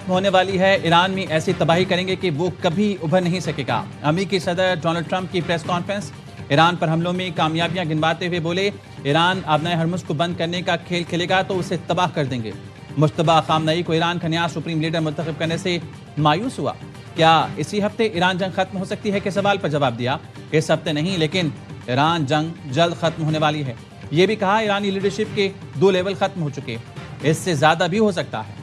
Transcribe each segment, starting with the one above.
होने वाली है। ईरान में ऐसी तबाही करेंगे कि वो कभी उभर नहीं सकेगा। अमेरिकी सदर डोनाल्ड ट्रंप की प्रेस कॉन्फ्रेंस, ईरान पर हमलों में कामयाबियां गिनवाते हुए बोले, ईरान आबनाए हरमुज को बंद करने का खेल खेलेगा तो उसे तबाह कर देंगे। मुश्तबा खामनई को ईरान का नया सुप्रीम लीडर मुंतखब करने से मायूस हुआ। क्या इसी हफ्ते ईरान जंग खत्म हो सकती है के सवाल पर जवाब दिया, इस हफ्ते नहीं, लेकिन ईरान जंग जल्द खत्म होने वाली है। ये भी कहा ईरानी लीडरशिप के 2 लेवल खत्म हो चुके, इससे ज्यादा भी हो सकता है।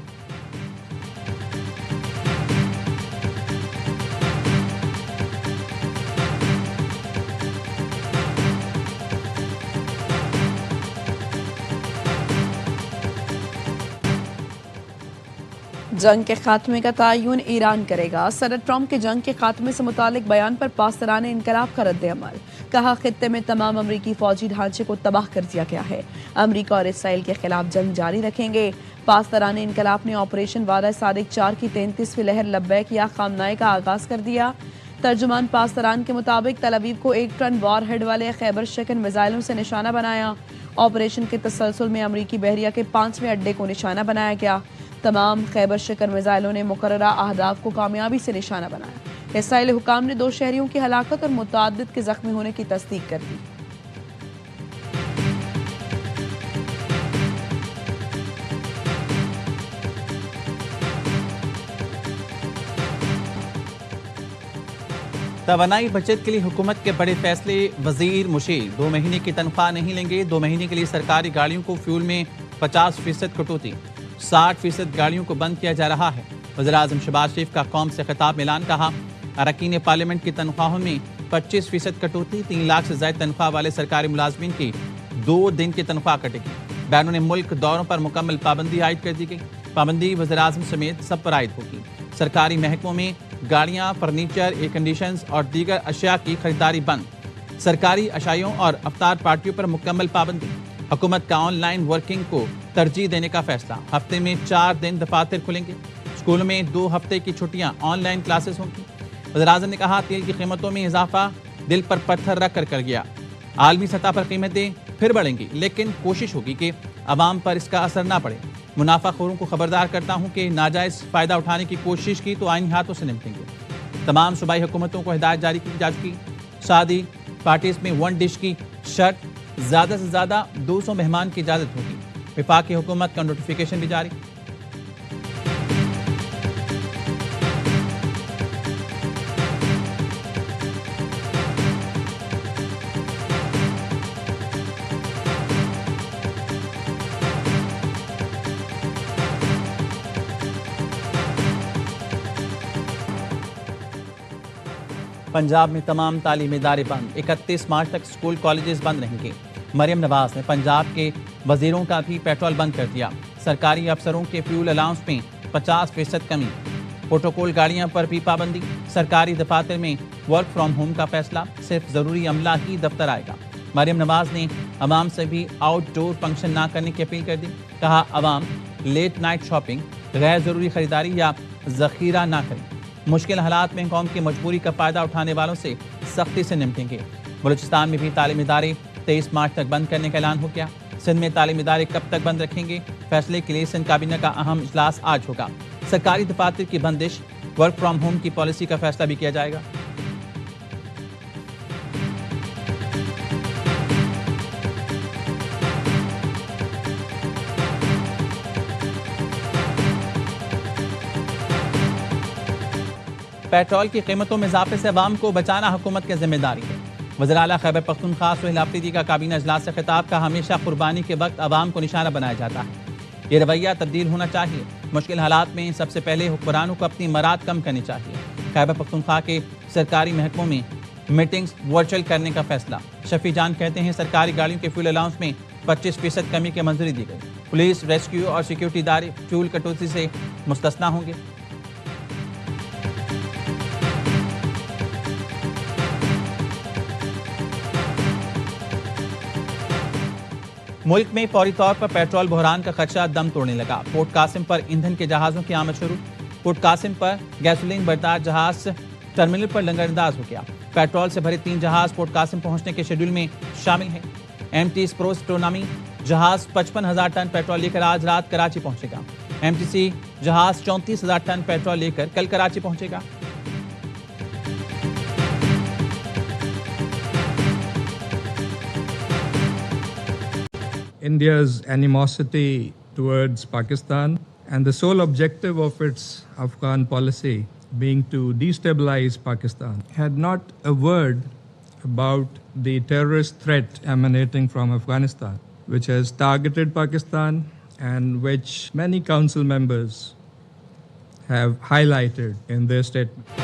जंग के खात्मे का तयन ईरान करेगा। सदर ट्रंप के जंग के खात्मे से मुतालिक बयान पर पासदारान इनकलाब का रद्द-ए-अमल। कहा, खित्ते में तमाम अमरीकी फौजी ढांचे को तबाह कर दिया गया है। अमरीका और इसराइल के खिलाफ जंग जारी रखेंगे। पासदारान इनकलाब ने ऑपरेशन वादा सादिक 4 की 33वीं लहर लब्बैक या खामनाए का आगाज कर दिया। तर्जुमान पासदारान के मुताबिक तल अवीव को 1 टन वॉर हेड वाले खैबर शिकन मिसाइलों से निशाना बनाया। ऑपरेशन के तसलसल में अमरीकी बहरिया के 5वें अड्डे को निशाना बनाया गया। तमाम खैबर शिकन मिसाइलों ने मुकर्ररा अहदाफ को कामयाबी से निशाना बनाया। इसराइली हुकाम ने 2 शहरियों की हलाकत और मुतअद्दिद के जख्मी होने की तस्दीक कर दी। तवानाई बचत के लिए हुकूमत के बड़े फैसले। वजीर मुशीर 2 महीने की तनख्वाह नहीं लेंगे। 2 महीने के लिए सरकारी गाड़ियों को फ्यूल में 50% कटौती, 60% गाड़ियों को बंद किया जा रहा है। वज़ीर-ए-आज़म शहबाज शरीफ का कौम से खिताब में ऐलान। कहा, अरकान पार्लियामेंट की तनख्वाहों में 25% कटौती, 3 लाख से ज्यादा तनख्वाह वाले सरकारी मुलाजमीन की 2 दिन की तनख्वाह कटेगी। बैरून मुल्क दौरों पर मुकम्मल पाबंदी आयद कर दी गई। पाबंदी वज़ीर-ए-आज़म समेत सब पर आयद होगी। सरकारी महकमों में गाड़ियाँ, फर्नीचर, एयर कंडीशंस और दीगर अशिया की खरीदारी बंद। सरकारी अशाइयों और अफ्तार पार्टियों पर मुकम्मल पाबंदी। हुकूमत का ऑनलाइन वर्किंग को तरजीह देने का फैसला। हफ्ते में 4 दिन दफातर खुलेंगे। स्कूलों में 2 हफ्ते की छुट्टियां, ऑनलाइन क्लासेस होंगी। वज़ीर-ए-आज़म ने कहा, तेल की कीमतों में इजाफा दिल पर पत्थर रख कर गया। आलमी सतह पर कीमतें फिर बढ़ेंगी, लेकिन कोशिश होगी कि अवाम पर इसका असर ना पड़े। मुनाफाखोरों को खबरदार करता हूँ कि नाजायज़ फ़ायदा उठाने की कोशिश की तो आईनी हाथों से निपटेंगे। तमाम सूबाई हुकूमतों को हिदायत जारी की जा चुकी। शादी पार्टीज में 1 डिश की शर्त, ज़्यादा से ज़्यादा 200 मेहमान की इजाज़त होगी। वफाकी हुकूमत का नोटिफिकेशन भी जारी। पंजाब में तमाम तालीमी इदारे बंद। 31 मार्च तक स्कूल कॉलेजेस बंद रहेंगे। मरियम नवाज ने पंजाब के वजीरों का भी पेट्रोल बंद कर दिया। सरकारी अफसरों के फ्यूल अलाउंस में 50% कमी। प्रोटोकॉल गाड़ियां पर भी पाबंदी। सरकारी दफातर में वर्क फ्रॉम होम का फैसला, सिर्फ ज़रूरी अमला ही दफ्तर आएगा। मरियम नवाज ने अवाम से भी आउटडोर फंक्शन ना करने की अपील कर दी। कहा, अवाम लेट नाइट शॉपिंग, गैर ज़रूरी खरीदारी या ज़ख़ीरा ना करें। मुश्किल हालात में कौम की मजबूरी का फ़ायदा उठाने वालों से सख्ती से निपटेंगे। बलूचिस्तान में भी तालीमी इदारे 23 मार्च तक बंद करने का ऐलान हो गया। सिंध में तालीमी इदारे कब तक बंद रखेंगे, फैसले के लिए सिंध काबीना का अहम इजलास आज होगा। सरकारी दफातर की बंदिश, वर्क फ्रॉम होम की पॉलिसी का फैसला भी किया जाएगा। पेट्रोल की कीमतों में इजाफे से अवाम को बचाना हुकूमत की जिम्मेदारी है। वज़ीर आला खैबर पख्तूनख्वा सुहेल आफरीदी का काबीना इजलास से खिताब। का हमेशा कुर्बानी के वक्त अवाम को निशाना बनाया जाता है। ये रवैया तब्दील होना चाहिए। मुश्किल हालात में सबसे पहले हुक्मरानों को अपनी मराद कम करनी चाहिए। खैबर पख्तूनख्वा के सरकारी महकमों में मीटिंग्स वर्चुअल करने का फैसला। शफी जान कहते हैं, सरकारी गाड़ियों के फ्यूल अलाउंस में 25% कमी की मंजूरी दी गई। पुलिस, रेस्क्यू और सिक्योरिटी इदारे फ्यूल कटौती से मुस्तस्ना होंगे। मुल्क में फौरी तौर पर पेट्रोल बहरान का खदशा दम तोड़ने लगा। पोर्ट कासिम पर ईंधन के जहाज़ों की आमद शुरू। पोर्ट कासिम पर गैसोलीन बरदार जहाज टर्मिनल पर लंगरअंदाज हो गया। पेट्रोल से भरे 3 जहाज पोर्ट कासिम पहुंचने के शेड्यूल में शामिल हैं। MT स्प्रोस्ट्रोनमी जहाज 55,000 टन पेट्रोल लेकर आज रात कराची पहुंचेगा। एमटीसी जहाज 34,000 टन पेट्रोल लेकर कल कराची पहुंचेगा। India's animosity towards Pakistan and the sole objective of its Afghan policy being to destabilize Pakistan had not a word about the terrorist threat emanating from Afghanistan, which has targeted Pakistan and which many council members have highlighted in their statement.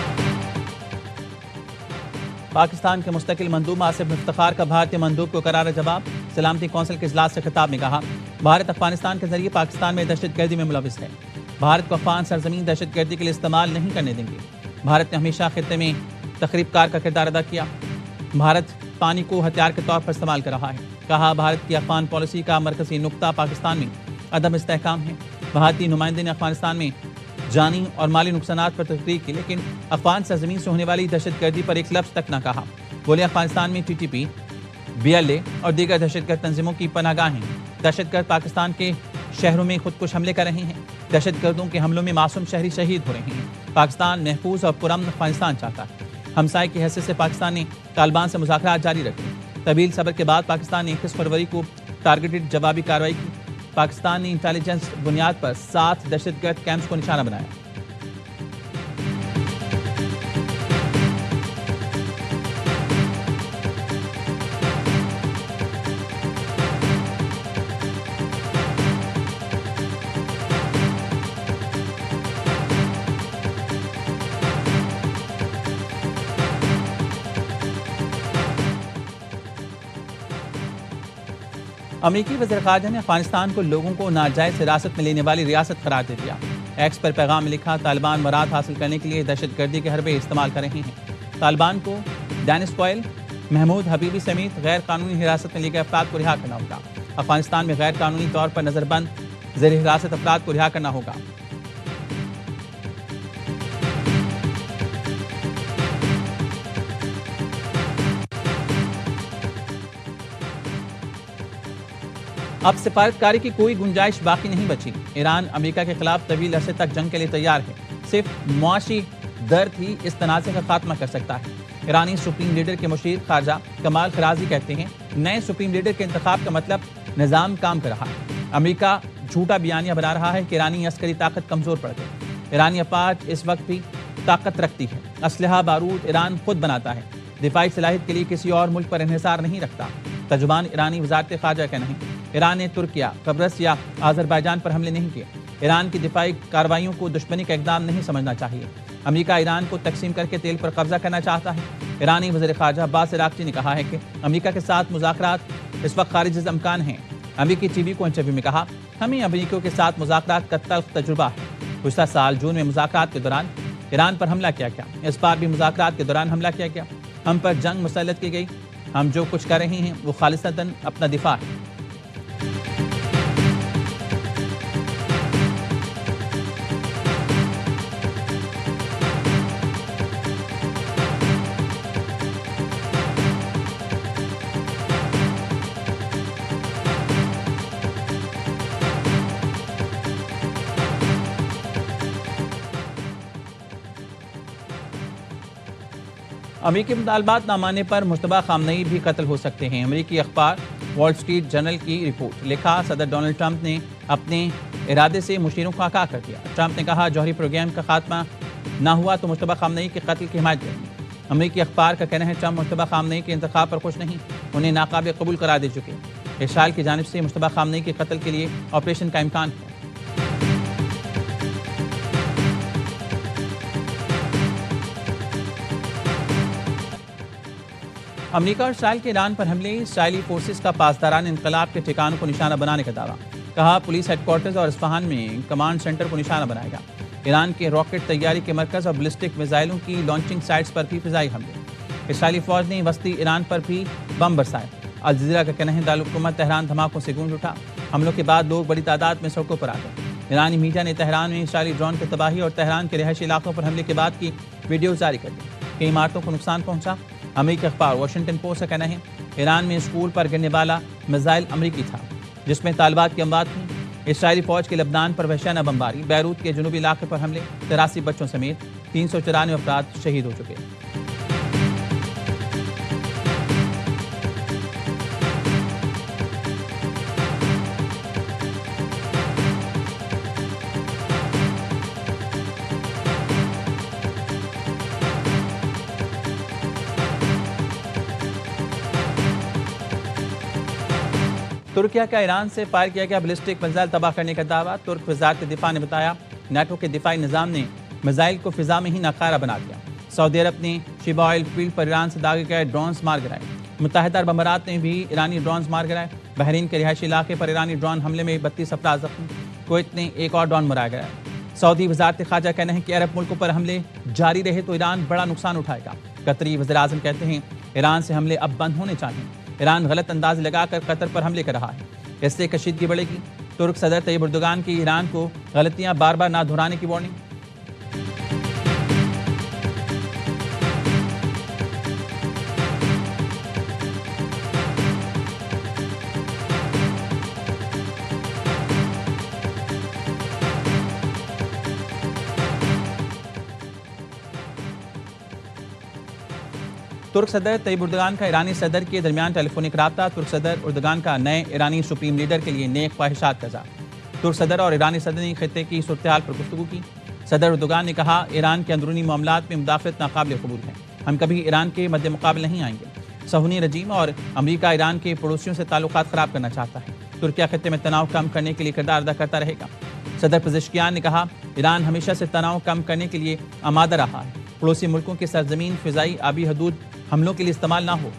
Pakistan के मुस्तकिल मंदूब आसिफ इफ्तिखार का भारतीय मंदूब को करारा जवाब। सलामती council के इजलास से खिताब में कहा, भारत अफगानिस्तान के जरिए पाकिस्तान में दहशतगर्दी में मुलविस है। भारत को अफगान सरजमीन दहशतगर्दी के लिए इस्तेमाल नहीं करने देंगे। भारत ने हमेशा खित्ते में तखरीबकार का किरदार अदा किया। भारत पानी को हथियार के तौर पर इस्तेमाल कर रहा है। कहा, भारत की अफगान पॉलिसी का मरकजी नुक्ता पाकिस्तान में अदम इस्तेहकाम है। भारतीय नुमाइंदे ने अफगानिस्तान में जानी और माली नुकसानात पर तकरीर की, लेकिन अफगान सरजमीन से होने वाली दहशतगर्दी पर एक लफ्ज तक न कहा। बोले, अफगानिस्तान में टीटीपी, BLA और दीगर दहशतगर्द तंजीमों की पनाहगाहें। दहशतगर्द पाकिस्तान के शहरों में खुदकुश हमले कर रहे हैं। दहशतगर्दों के हमलों में मासूम शहरी शहीद हो रहे हैं। पाकिस्तान महफूज और पुरअमन अफगानिस्तान चाहता है। हमसाये की हैसियत से पाकिस्तान ने तालिबान से मुज़ाकरात जारी रखे। तवील सब्र के बाद पाकिस्तान ने 21 फरवरी को टारगेटेड जवाबी कार्रवाई की। पाकिस्तान ने इंटेलिजेंस बुनियाद पर 7 दहशतगर्द कैंप्स को निशाना बनाया। अमेरिकी वज़ीर ख़ारजा ने अफगानिस्तान को लोगों को नाजायज़ हिरासत में लेने वाली रियासत करार दे दिया। एक्स पर पैगाम में लिखा, तालिबान मराद हासिल करने के लिए दहशतगर्दी के हरबे इस्तेमाल कर रहे हैं। तालिबान को डैनिस क्वाइल, महमूद हबीबी समेत गैर कानूनी हिरासत में लिए गए अफराद को रिहा करना होगा। अफगानिस्तान में गैर कानूनी तौर पर नजरबंद ज़ेर हिरासत अफराद को रिहा करना होगा। अब सिफारतकारी की कोई गुंजाइश बाकी नहीं बची। ईरान अमेरिका के खिलाफ तवील अरसे तक जंग के लिए तैयार है। सिर्फ मुआशी दर्द ही इस तनाज़े का खात्मा कर सकता है। ईरानी सुप्रीम लीडर के मुशीर ख़ारजा कमाल खराजी कहते हैं, नए सुप्रीम लीडर के इंतखाब का मतलब निज़ाम काम कर रहा है। अमेरिका झूठा बयानिया बना रहा है कि ईरानी अस्करी ताकत कमज़ोर पड़ गई। ईरानी अफवाज इस वक्त भी ताकत रखती है। असलहा बारूद ईरान खुद बनाता है। दिफाई सलाहियत के लिए किसी और मुल्क पर इन्हिसार नहीं रखता। तर्जुमान ईरानी वज़ारत ख़ारजा का नहीं। ईरान ने तुर्किया, कब्रस या आज़रबाईजान पर हमले नहीं किए। ईरान की दिफाई कार्रवाइयों को दुश्मनी का इक़दाम नहीं समझना चाहिए। अमेरिका ईरान को तकसीम करके तेल पर कब्जा करना चाहता है। ईरानी वज़ीर ख़ारजा अब्बास इराक़ची ने कहा है कि अमेरिका के साथ मुज़ाकरात इस वक्त खारिज अमकान हैं। अमेरिकी टीवी को इंटरव्यू में कहा, हमें अमेरिकियों के साथ मुज़ाकरात का तल्ख़ तजुर्बा है। गुज़श्ता साल जून में मुज़ाकरात के दौरान ईरान पर हमला किया गया। इस बार भी मुज़ाकरात के दौरान हमला किया गया। हम पर जंग मुसल्लत की गई। हम जो कुछ कर रहे हैं वो खालिसतन अपना दिफा है। अमेरिकी मुतालबात न मानने पर मुश्तबा खामनई भी कत्ल हो सकते हैं। अमेरिकी अखबार वॉल स्ट्रीट जर्नल की रिपोर्ट। लिखा, सदर डोनाल्ड ट्रंप ने अपने इरादे से मुशीरों को आगाह कर दिया। ट्रंप ने कहा, जौहरी प्रोग्राम का खात्मा ना हुआ तो मुश्तबा खामनई के कत्ल की हिमायत करेंगे। अमेरिकी अखबार का कहना है, ट्रंप मुश्तबा खामनई के इंतखाब पर खुश नहीं, उन्हें नाकाबिल कबूल करार दे चुके। इसराइल की जानिब से मुश्तबा खामनई के कत्ल के लिए ऑपरेशन का इम्कान है। अमेरिका और इसराइल के ईरान पर हमले। इसराइली फोर्सेस का पासदारान इंकलाब के ठिकानों को निशाना बनाने का दावा। कहा, पुलिस हेडक्वार्टर्स और इस्फहान में कमांड सेंटर को निशाना बनाएगा। ईरान के रॉकेट तैयारी के मरकज़ और बैलिस्टिक मिसाइलों की लॉन्चिंग साइट्स पर भी फिजाई हमले। इसराइली फौज ने वस्ती ईरान पर भी बम बरसाए। अल जज़ीरा का कहना है, दारुल-हुकूमत तेहरान धमाकों से गूंज उठा। हमलों के बाद लोग बड़ी तादाद में सड़कों पर आ गए। ईरानी मीडिया ने तेहरान में इसराइली ड्रोन की तबाही और तेहरान के रिहायशी इलाकों पर हमले के बाद की वीडियो जारी कर दी। कई इमारतों को नुकसान पहुंचा। अमेरिकी अखबार वाशिंगटन पोस्ट का कहना है, ईरान में स्कूल पर गिरने वाला मिसाइल अमेरिकी था जिसमें तालिबात की अमवात थी। इसराइली फौज के लबनान पर वहशियाना बमबारी, बैरूत के जुनूबी इलाके पर हमले, 83 बच्चों समेत 394 अफराद शहीद हो चुके। तुर्किया का ईरान से फायर किया गया बैलिस्टिक मिसाइल तबाह करने का दावा। तुर्क वजारत दिफा ने बताया नाटो के दिफाई निज़ाम ने मिसाइल को फिजा में ही नाकारा बना दिया। सऊदी अरब ने शिबा ऑयल फील्ड पर ईरान से दागे गए ड्रोन्स मार गिराए। मुत्तहिदा अरब अमारात ने भी ईरानी ड्रोन्स मार गिराए। बहरीन के रिहायशी इलाके पर ईरानी ड्रोन हमले में 32 अफराद जख्मी। कुवैत ने एक और ड्रोन मरा गया। सऊदी वजारत ख़ारजा कहना है कि अरब मुल्कों पर हमले जारी रहे तो ईरान बड़ा नुकसान उठाएगा। कतरी वज़ीर आज़म कहते हैं ईरान से हमले अब बंद होने चाहिए। ईरान गलत अंदाज लगाकर कतर पर हमले कर रहा है, इससे कशीदगी बढ़ेगी। तुर्क सदर तैयब एर्दोगान की ईरान को गलतियां बार बार ना दोहराने की वार्निंग। तुर्क सदर तैयब एर्दोगान का ईरानी सदर के दरमियान टेलीफोनिक रब्ता। तुर्क सदर एर्दोगान का नए ईरानी सुप्रीम लीडर के लिए नेक ख्वाहिशात का इज़हार। तुर्क सदर और ईरानी सदर ने खित्ते की सूरत-ए-हाल पर गुफ्तगू की। सदर एर्दोगान ने कहा ईरान के अंदरूनी मामलात में मुदाफ़अत नाकाबिल कबूल है, हम कभी ईरान के मद्दे मुकाबल नहीं आएंगे। सहूनी रजीम और अमरीका ईरान के पड़ोसियों से ताल्लुकात ख़राब करना चाहता है। तुर्किया खित्ते में तनाव कम करने के लिए किरदार अदा करता रहेगा। सदर पेज़ेश्कियान ने कहा ईरान हमेशा से तनाव कम करने के लिए आमादा रहा है। पड़ोसी मुल्कों की सरजमीन, फ़िज़ाई, आबी हदूद हमलों के लिए इस्तेमाल ना हो।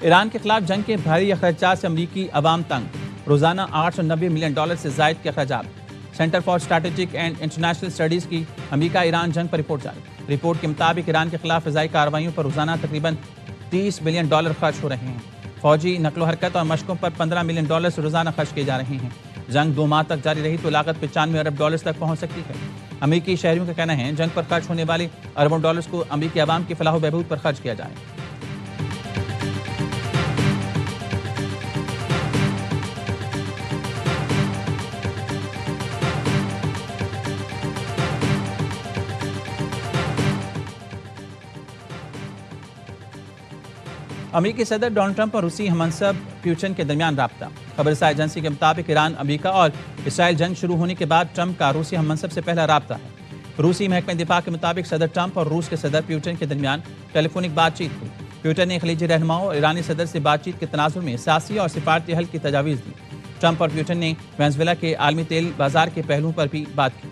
ईरान के खिलाफ जंग के भारी अखराजात से अमरीकी अवाम तंग। रोजाना $890 मिलियन से जायद के अखराजात। Centre for strategic and international studies की अमरीका ईरान जंग पर रिपोर्ट जारी। रिपोर्ट के मुताबिक ईरान के खिलाफ फ़िज़ाई कार्रवाइयों पर रोजाना तकरीबन $30 बिलियन खर्च हो रहे हैं। फौजी नकलो हरकत और मशकों पर $15 मिलियन रोजाना खर्च किए जा रहे हैं। जंग 2 माह तक जारी रही तो लागत $95 अरब तक पहुंच सकती है। अमरीकी शहरियों का कहना है जंग पर खर्च होने वाले अरबों डॉलर्स को अमरीकी अवाम की फलाह बहबूद पर खर्च किया जाए। अमेरिकी सदर डोनाल्ड ट्रंप और रूसी हममंसब पुतिन के दरमियान राब्ता। खबरसार एजेंसी के मुताबिक ईरान, अमेरिका और इसराइल जंग शुरू होने के बाद ट्रंप का रूसी हममंसब से पहला राब्ता है। रूसी महकमे दिफा के मुताबिक सदर ट्रंप और रूस के सदर पुतिन के दरमियान टेलीफोनिक बातचीत हुई। पुतिन ने खलीजी रहनुमाओं और ईरानी सदर से बातचीत के तनाजुर में सियासी और सिफारती हल की तजावीज़ दी। ट्रंप और पुतिन ने वेनेजुएला के आलमी तेल बाजार के पहलुओं पर भी बात की।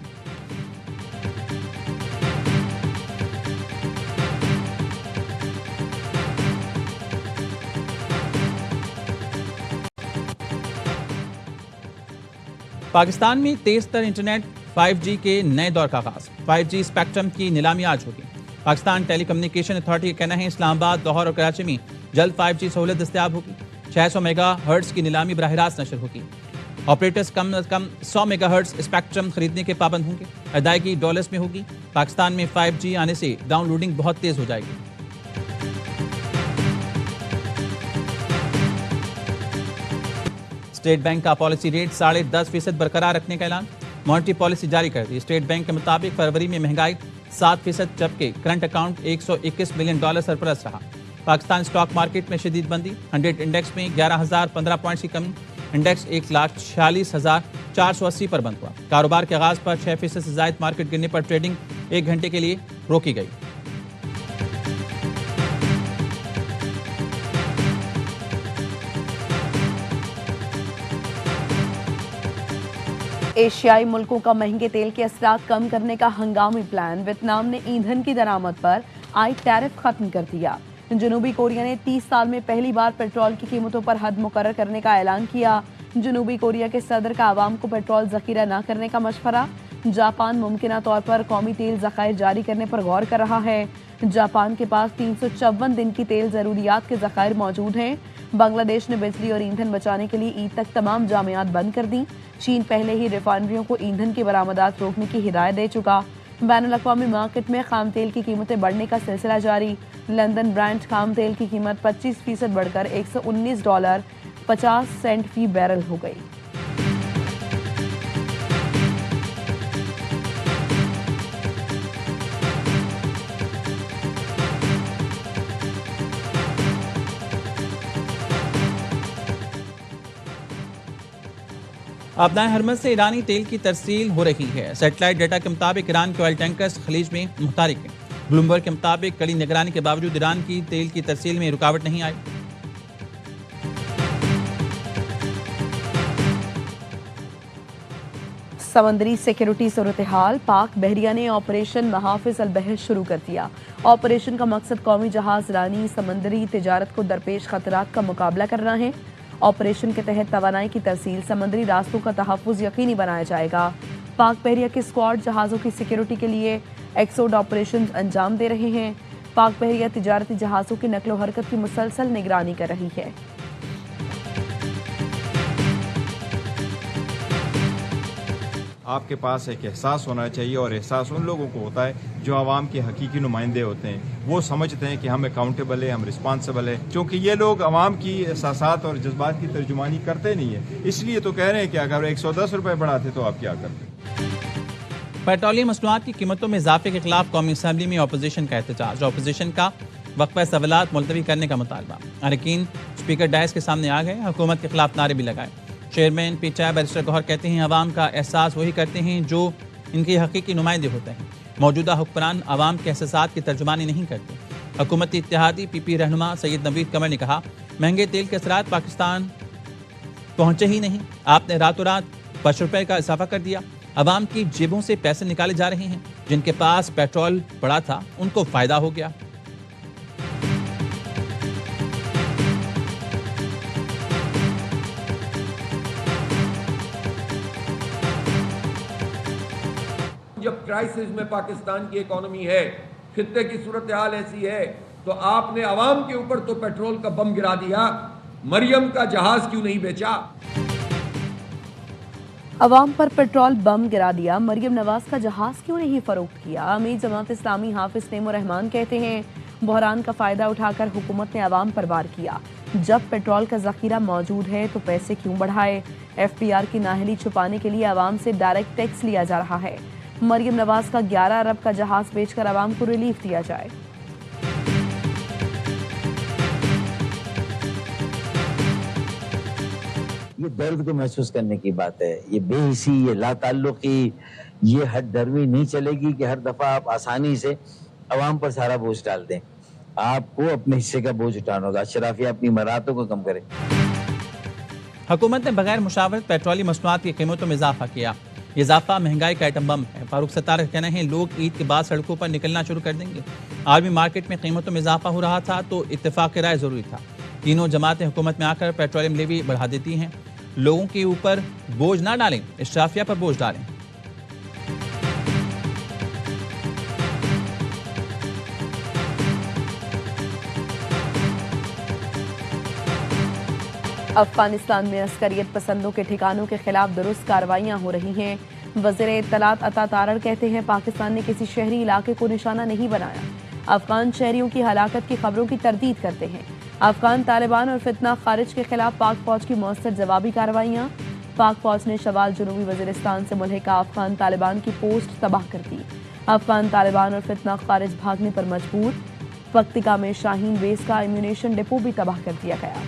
पाकिस्तान में तेज तर इंटरनेट 5G के नए दौर का आगाज। 5G स्पेक्ट्रम की नीलामी आज होगी। पाकिस्तान टेलीकम्युनिकेशन अथॉरिटी का कहना है इस्लामाबाद, लाहौर और कराची में जल्द 5G सहूलत दस्तयाब होगी। 600 मेगाहर्ट्ज की नीलामी बराह रास्त नशर होगी। ऑपरेटर्स कम अज कम 100 मेगाहर्ट्ज स्पेक्ट्रम खरीदने के पाबंद होंगे। अदायगी डॉलर्स में होगी। पाकिस्तान में 5G आने से डाउनलोडिंग बहुत तेज हो जाएगी। स्टेट बैंक का पॉलिसी रेट 10.5% बरकरार रखने का ऐलान। मॉनेटरी पॉलिसी जारी कर दी। स्टेट बैंक के मुताबिक फरवरी में महंगाई 7%, जबकि करंट अकाउंट $121 बिलियन सरप्लस रहा। पाकिस्तान स्टॉक मार्केट में शदीद मंदी। 100 इंडेक्स में 11,015 पॉइंट्स की कमी। इंडेक्स 1,46,480 पर बंद हुआ। कारोबार के आगाज पर 6% से जायद मार्केट गिरने पर ट्रेडिंग 1 घंटे के लिए रोकी गई। एशियाई मुल्कों का महंगे तेल के असरात कम करने का हंगामी प्लान। वियतनाम ने ईंधन की दरामद पर आयद टैरिफ खत्म कर दिया। जनूबी कोरिया ने 30 साल में पहली बार पेट्रोल की कीमतों पर हद मुकर्रर करने का ऐलान किया। जनूबी कोरिया के सदर का आवाम को पेट्रोल जखीरा न करने का मशवरा। जापान मुमकिना तौर पर कौमी तेल ज़खायर जारी करने पर गौर कर रहा है। जापान के पास 354 दिन की तेल ज़रूरियात के ज़खायर मौजूद हैं। बांग्लादेश ने बिजली और ईंधन बचाने के लिए ईद तक तमाम जामियात बंद कर दी। चीन पहले ही रिफाइनरियों को ईंधन की बरामदात रोकने की हिदायत दे चुका। बैनुल-अक़वामी मार्केट में खाम तेल की कीमतें बढ़ने का सिलसिला जारी। लंदन ब्रांड खाम तेल की कीमत 25% बढ़कर $119.50 फी बैरल हो गई। आपदाए हरमज से ईरानी तेल की तरसील हो रही है। सैटेलाइट डेटा के मुताबिक ईरान के ऑयल टैंकर्स खलीज में मुहतारिक हैं। ब्लूमबर्ग के मुताबिक कड़ी निगरानी के बावजूद ईरान की तेल की तरसील में रुकावट नहीं आई। समंदरी सिक्योरिटी सूरत हाल। पाक बहरिया ने ऑपरेशन महाफिज अल बहर शुरू कर दिया। ऑपरेशन का मकसद कौमी जहाज रानी समंदरी तिजारत को दरपेश खतरात का मुकाबला करना है। ऑपरेशन के तहत तवानाई की तरसील, समंदरी रास्तों का तहफ़्फ़ुज़ यकीनी बनाया जाएगा। पाक बहरिया के स्क्वाड जहाज़ों की सिक्योरिटी के लिए एक्सोड ऑपरेशन अंजाम दे रहे हैं। पाक बहरिया तिजारती जहाज़ों की नकलो हरकत की मुसलसल निगरानी कर रही है। आपके पास एक एहसास होना चाहिए, और एहसास उन लोगों को होता है जो आवाम के हकीकी नुमाइंदे होते हैं। वो समझते हैं कि हम अकाउंटेबल है, हम रिस्पॉन्सिबल है, क्योंकि ये लोग आवाम की एहसासात और जज्बात की तर्जुमानी करते नहीं है। इसलिए तो कह रहे हैं कि अगर 110 रुपये बढ़ाते तो आप क्या करते। पेट्रोलियम मसनूआत की कीमतों में इजाफे के खिलाफ कौमी असम्बली में अपोजिशन का एहतजाज। अपोजिशन का वक्फा सवालात मुलतवी करने का मुतालबा। अरकान स्पीकर डायस के सामने आ गए, हुकूमत के खिलाफ नारे भी लगाए। चेयरमैन पीटीआई बैरिस्टर गौहर कहते हैं अवाम का एहसास वही करते हैं जो इनके हकीकी नुमाइंदे होते हैं। मौजूदा हुक्मरान अवाम के एहसासात की तर्जुमानी नहीं करते। हुकूमती इत्तेहादी पीपी रहनुमा सैयद नवीद कमर ने कहा, महंगे तेल के असरात पाकिस्तान पहुंचे ही नहीं, आपने रातों रात ₹5 का इजाफा कर दिया। अवाम की जेबों से पैसे निकाले जा रहे हैं। जिनके पास पेट्रोल पड़ा था उनको फायदा हो गया। जब क्राइसिस में पाकिस्तान की इकोनॉमी है, खित्ते की सूरत हाल ऐसी है, तो आपने अवाम के ऊपर तो पेट्रोल का बम गिरा दिया, मरियम का जहाज क्यों नहीं बेचा? अवाम पर पेट्रोल बम गिरा दिया, मरियम नवाज का जहाज क्यों नहीं फरोख्त किया? अमीर जमात इस्लामी हाफिज नईमुर रहमान कहते हैं बहरान का फायदा उठाकर हुकूमत ने अवाम पर वार किया। जब पेट्रोल का जखीरा मौजूद है तो पैसे क्यों बढ़ाए? FPR की नाहली छुपाने के लिए अवाम से डायरेक्ट टैक्स लिया जा रहा है। मरियम नवाज का 11 अरब का जहाज बेचकर अवाम को रिलीफ दिया जाए। ये दर्द को महसूस करने की बात है। ये बेहिसी, ये लाताल्लुकी, ये हद दरवी नहीं चलेगी कि हर दफा आप आसानी से अवाम पर सारा बोझ डाल दें। आपको अपने हिस्से का बोझ उठाना होगा। शराफिया अपनी मरातों को कम करें। हुकूमत ने बगैर मुशावरत पेट्रोलियम मसनूआत की कीमतों में इजाफा किया। ये इजाफा महंगाई का आइटम बम है। फारूक सत्तार का कहना है लोग ईद के बाद सड़कों पर निकलना शुरू कर देंगे। आलमी मार्केट में कीमतों में इजाफा हो रहा था तो इत्तेफाक राय जरूरी था। तीनों जमातें हुकूमत में आकर पेट्रोलियम लेवी बढ़ा देती हैं। लोगों के ऊपर बोझ ना डालें, इशराफिया पर बोझ डालें। अफगानिस्तान में अस्करियत पसंदों के ठिकानों के खिलाफ दुरुस्त कार्रवाइयां हो रही हैं। वज़ीर इत्तलात अता तारड़ कहते हैं पाकिस्तान ने किसी शहरी इलाके को निशाना नहीं बनाया। अफगान शहरियों की हलाकत की खबरों की तरदीद करते हैं। अफगान तालिबान और फितना खारिज के खिलाफ पाक फौज की मौसर जवाबी कार्रवाइयां। पाक फौज ने शवाल जुनूबी वजीरिस्तान से मुल्हिका अफगान तालिबान की पोस्ट तबाह कर दी। अफगान तालिबान और फितना खारिज भागने पर मजबूर। पक्तिका में शाहीन बेस का एम्यूनेशन डिपो भी तबाह कर दिया गया।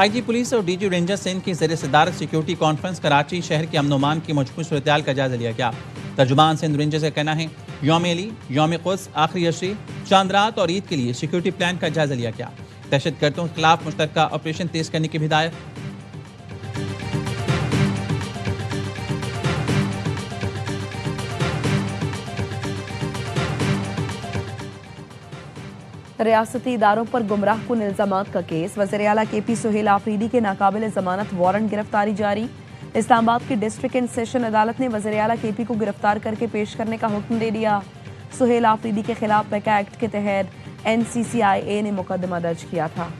IG पुलिस और DG रेंजर सिंध की ज़ेर सदारत सिक्योरिटी कॉन्फ्रेंस कराची शहर के अमन-ओ-मान की मजबूत सूरत-ए-हाल का जायजा लिया गया। तर्जुमान सिंध रेंजर्स का कहना है यौम अली, यौम क़ुद्स, आखिरी अशरी, चांद रात और ईद के लिए सिक्योरिटी प्लान का जायजा लिया गया। दहशतगर्दों के खिलाफ मुश्तरका ऑपरेशन तेज करने की भी हिदायत। रियासती इदारों पर गुमराह कुन इल्जामात का केस। वज़ीर आला KP सुहेल आफरीदी के नाकाबिल जमानत वारंट गिरफ्तारी जारी। इस्लामाबाद की डिस्ट्रिक्ट एंड सेशन अदालत ने वज़ीर आला KP को गिरफ्तार करके पेश करने का हुक्म दे दिया। सुहेल आफरीदी के खिलाफ पैका एक्ट के तहत NCCIA ने मुकदमा दर्ज किया था।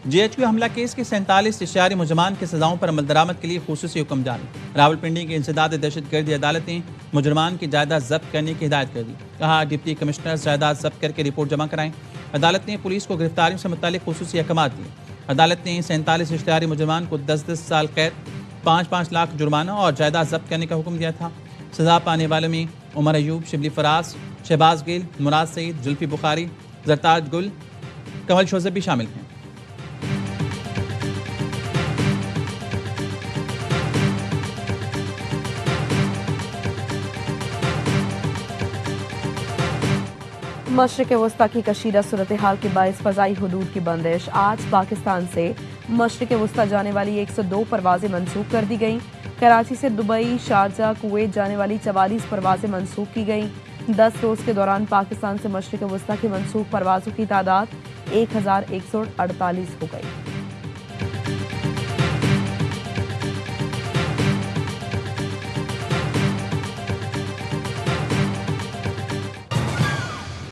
GHQ हमला केस के 47 इश्तिहारी मुजरमान के सजाओं पर अमल दरामद के लिए खुसूसी हुक्म जारी। रावलपिंडी की इंसदाद दहशतगर्दी अदालत ने मुजरमान की जायदाद जब्त करने की हिदायत कर दी। कहा डिप्टी कमिश्नर जायदाद जब्त करके रिपोर्ट जमा कराएं। अदालत ने पुलिस को गिरफ्तारियों से मुतालिक खुसूसी अहकाम दिए। अदालत ने 47 इश्तिहारी मुजरमान को 10-10 साल कैद, 5-5 लाख जुर्माना और जायदाद जब्त करने का हुक्म दिया था। सजा पाने वालों में उमर अयूब, शिबली फराज, शहबाज गिल, मुराद सईद, जुल्फी बुखारी, जरताज गुल, कमल शोजब भी शामिल हैं। मशरिक़ वस्ता की कशीदा सूरत हाल के बायस फ़ज़ाई हुदूद की बंदिश। आज पाकिस्तान से मशरिक़ वस्ता जाने वाली 102 परवाज़ें मनसूख कर दी गईं। कराची से दुबई, शारजा, कुवैत जाने वाली 44 परवाज़ें मनसूख की गईं। 10 रोज़ के दौरान पाकिस्तान से मशरिक़ वस्ता की मनसूख परवाज़ों की तादाद 1148 हो गई।